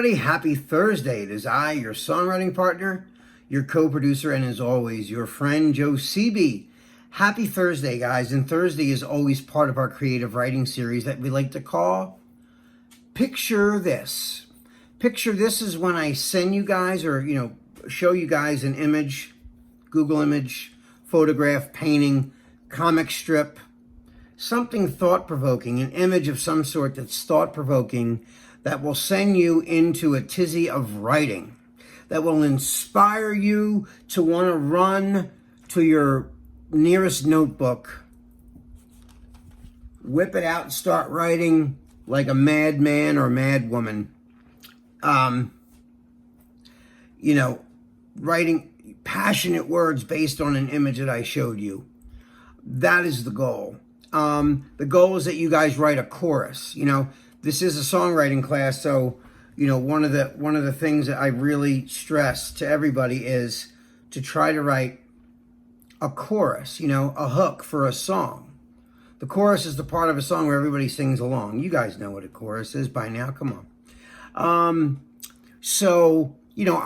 everybody. Happy Thursday. It is I, your songwriting partner, your co-producer, and as always, your friend, Joe Seeby. Happy Thursday, guys. And Thursday is always part of our creative writing series that we like to call Picture This. Picture This is when I send you guys or, show you guys an image, Google image, photograph, painting, comic strip, something thought-provoking, an image of some sort that's thought-provoking, that will send you into a tizzy of writing, that will inspire you to want to run to your nearest notebook, whip it out and start writing like a madman or madwoman. Writing passionate words based on an image that I showed you. That is the goal. The goal is that you guys write a chorus. This is a songwriting class, so one of the things that I really stress to everybody is to try to write a chorus, a hook for a song. The chorus is the part of a song where everybody sings along. You guys know what a chorus is by now. Come on.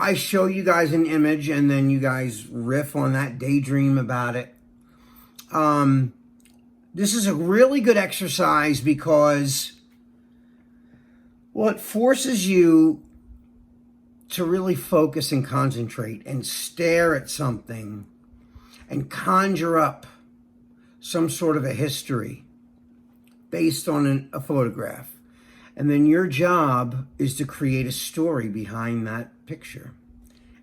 I show you guys an image and then you guys riff on that, daydream about it. This is a really good exercise because it forces you to really focus and concentrate and stare at something and conjure up some sort of a history based on a photograph. And then your job is to create a story behind that picture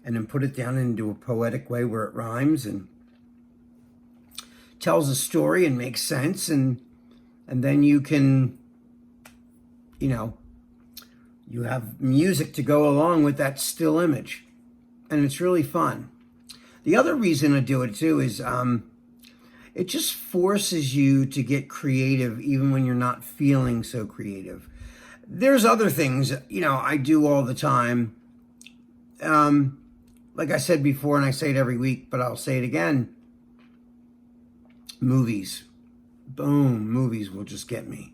and then put it down into a poetic way where it rhymes and tells a story and makes sense. And then you can, you have music to go along with that still image. And it's really fun. The other reason I do it too is it just forces you to get creative even when you're not feeling so creative. There's other things, I do all the time. Like I said before, and I say it every week, but I'll say it again. Movies. Boom, movies will just get me.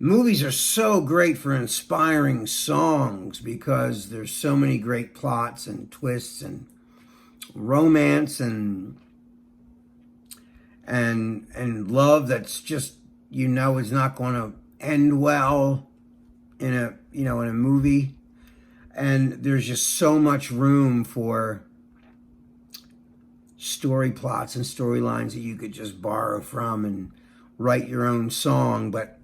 Movies are so great for inspiring songs because there's so many great plots and twists and romance and love that's just, is not going to end well in a movie. And there's just so much room for story plots and storylines that you could just borrow from and write your own song. But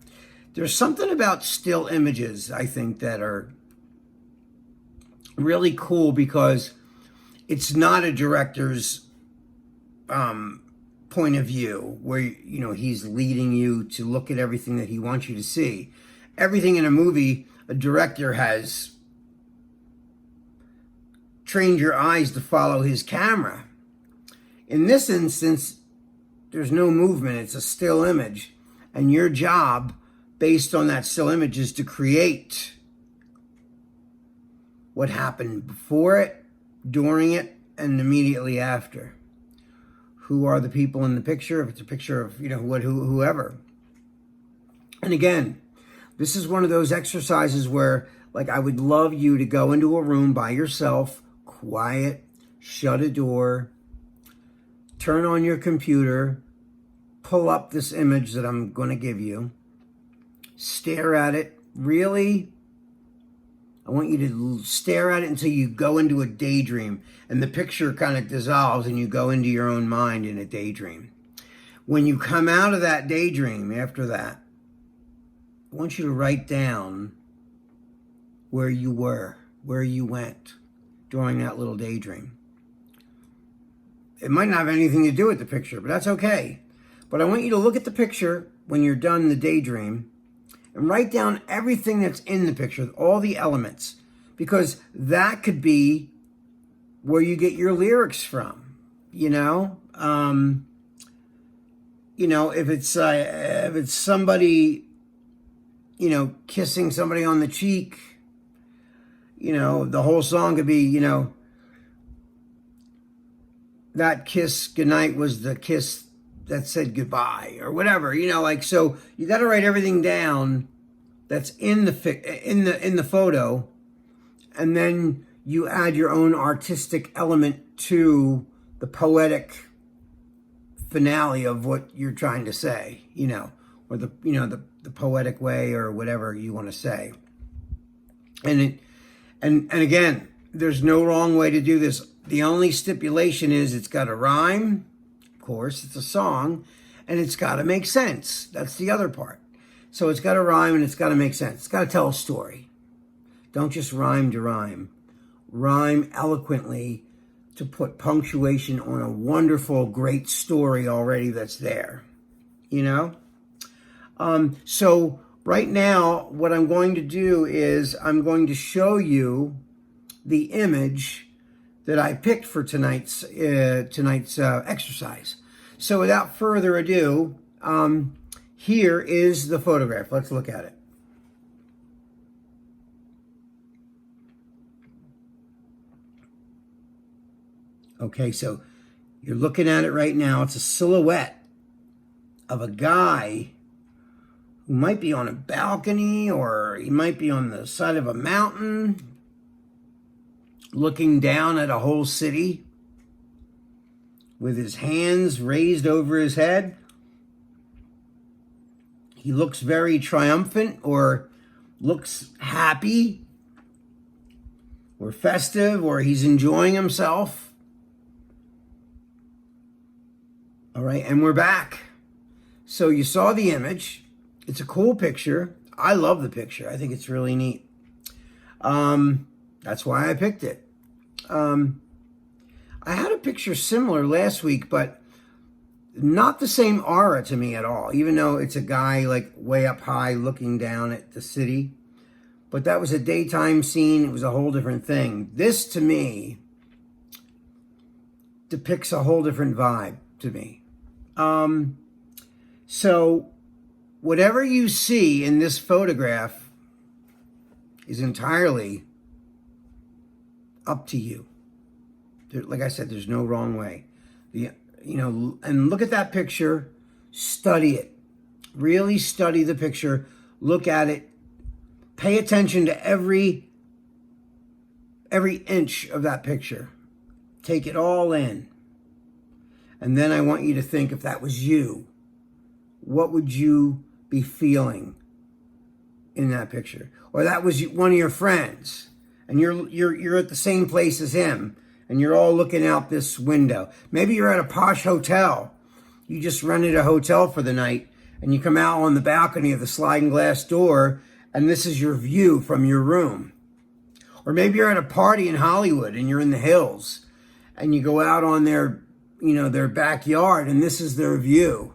there's something about still images, I think, that are really cool because it's not a director's point of view where, he's leading you to look at everything that he wants you to see. Everything in a movie, a director has trained your eyes to follow his camera. In this instance, there's no movement. It's a still image. And your job, based on that still image, is to create what happened before it, during it, and immediately after. Who are the people in the picture? If it's a picture of, whoever. And again, this is one of those exercises where, I would love you to go into a room by yourself, quiet, shut a door, turn on your computer, pull up this image that I'm going to give you, stare at it. Really, I want you to stare at it until you go into a daydream and the picture kind of dissolves and you go into your own mind in a daydream. When you come out of that daydream after that, I want you to write down where you were, where you went during that little daydream. It might not have anything to do with the picture, but that's okay. But I want you to look at the picture when you're done the daydream and write down everything that's in the picture, all the elements, because that could be where you get your lyrics from, if it's somebody, kissing somebody on the cheek, the whole song could be, that kiss goodnight was the kiss that said goodbye or whatever, so you got to write everything down that's in the photo and then you add your own artistic element to the poetic finale of what you're trying to say, or the poetic way, or whatever you want to say. And again, there's no wrong way to do this. The only stipulation is it's got to rhyme. Of course, it's a song, and it's got to make sense. That's the other part. So it's got to rhyme, and it's got to make sense. It's got to tell a story. Don't just rhyme to rhyme. Rhyme eloquently to put punctuation on a wonderful, great story already that's there. So right now, what I'm going to do is I'm going to show you the image that I picked for tonight's exercise. So without further ado, here is the photograph. Let's look at it. Okay, so you're looking at it right now. It's a silhouette of a guy who might be on a balcony, or he might be on the side of a mountain looking down at a whole city with his hands raised over his head. He looks very triumphant, or looks happy, or festive, or he's enjoying himself. All right, and we're back. So you saw the image. It's a cool picture. I love the picture. I think it's really neat. That's why I picked it. I had a picture similar last week, but not the same aura to me at all, even though it's a guy like way up high looking down at the city. But that was a daytime scene. It was a whole different thing. This, to me, depicts a whole different vibe to me. So whatever you see in this photograph is entirely up to you. Like I said, there's no wrong way. And look at that picture, study it. Really study the picture, look at it, pay attention to every inch of that picture. Take it all in. And then I want you to think, if that was you, what would you be feeling in that picture? Or that was one of your friends, and you're at the same place as him, and you're all looking out this window. Maybe you're at a posh hotel. You just rented a hotel for the night, and you come out on the balcony of the sliding glass door, and this is your view from your room. Or maybe you're at a party in Hollywood, and you're in the hills, and you go out on their backyard, and this is their view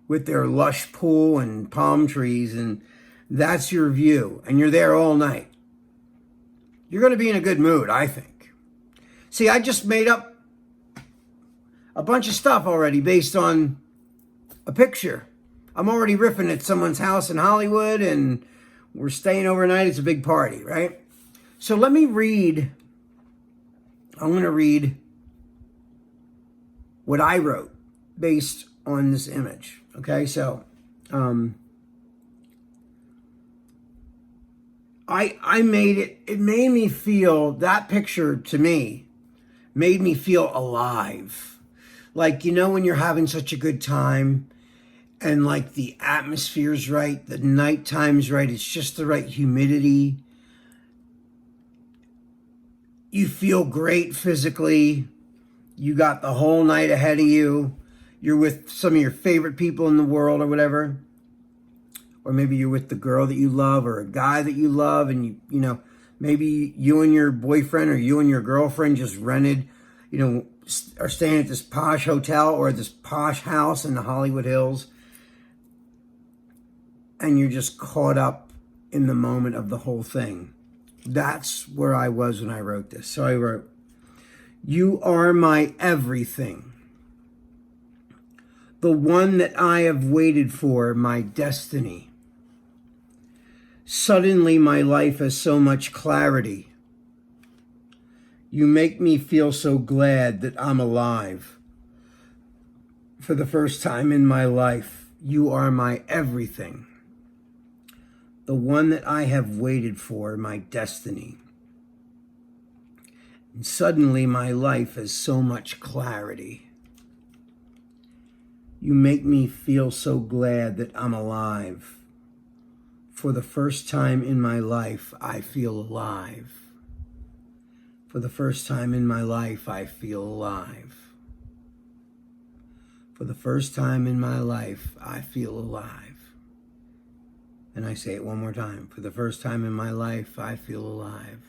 with their lush pool and palm trees, and that's your view, and you're there all night. You're going to be in a good mood, I think. See, I just made up a bunch of stuff already based on a picture. I'm already riffing at someone's house in Hollywood, and we're staying overnight. It's a big party, right? So let me read. I'm going to read what I wrote based on this image. Okay, so I made it. It made me feel, that picture to me made me feel alive. Like, when you're having such a good time, and like the atmosphere's right, the nighttime's right, it's just the right humidity. You feel great physically. You got the whole night ahead of you. You're with some of your favorite people in the world or whatever. Or maybe you're with the girl that you love, or a guy that you love, and maybe you and your boyfriend or you and your girlfriend just rented, are staying at this posh hotel or this posh house in the Hollywood Hills. And you're just caught up in the moment of the whole thing. That's where I was when I wrote this. So I wrote, "You are my everything. The one that I have waited for, my destiny. Suddenly my life has so much clarity. You make me feel so glad that I'm alive. For the first time in my life, you are my everything. The one that I have waited for, my destiny. Suddenly my life has so much clarity. You make me feel so glad that I'm alive. For the first time in my life, you are my everything. The one that I have waited for, my destiny. The one that I have waited for, my destiny. And suddenly my life has so much clarity. You make me feel so glad that I'm alive. For the first time in my life, I feel alive. For the first time in my life, I feel alive. For the first time in my life, I feel alive. And I say it one more time. For the first time in my life, I feel alive.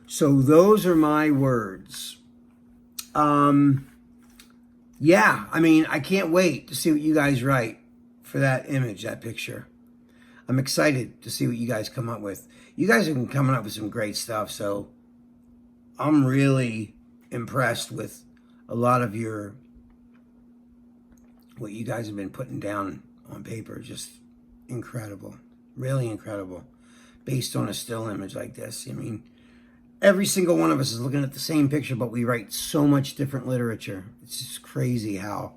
So those are my words. Yeah, I mean, I can't wait to see what you guys write for that image, that picture. I'm excited to see what you guys come up with. You guys have been coming up with some great stuff, so I'm really impressed with a lot of what you guys have been putting down on paper. Just incredible, really incredible, based on a still image like this. I mean, every single one of us is looking at the same picture, but we write so much different literature. It's just crazy how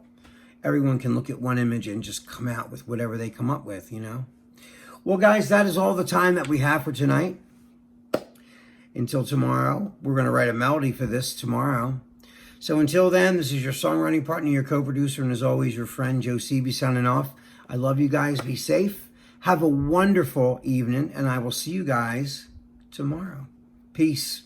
everyone can look at one image and just come out with whatever they come up with, you know? Well, guys, that is all the time that we have for tonight. Until tomorrow, we're going to write a melody for this tomorrow. So until then, this is your songwriting partner, your co-producer, and as always, your friend, Joe Seeby, signing off. I love you guys. Be safe. Have a wonderful evening, and I will see you guys tomorrow. Peace.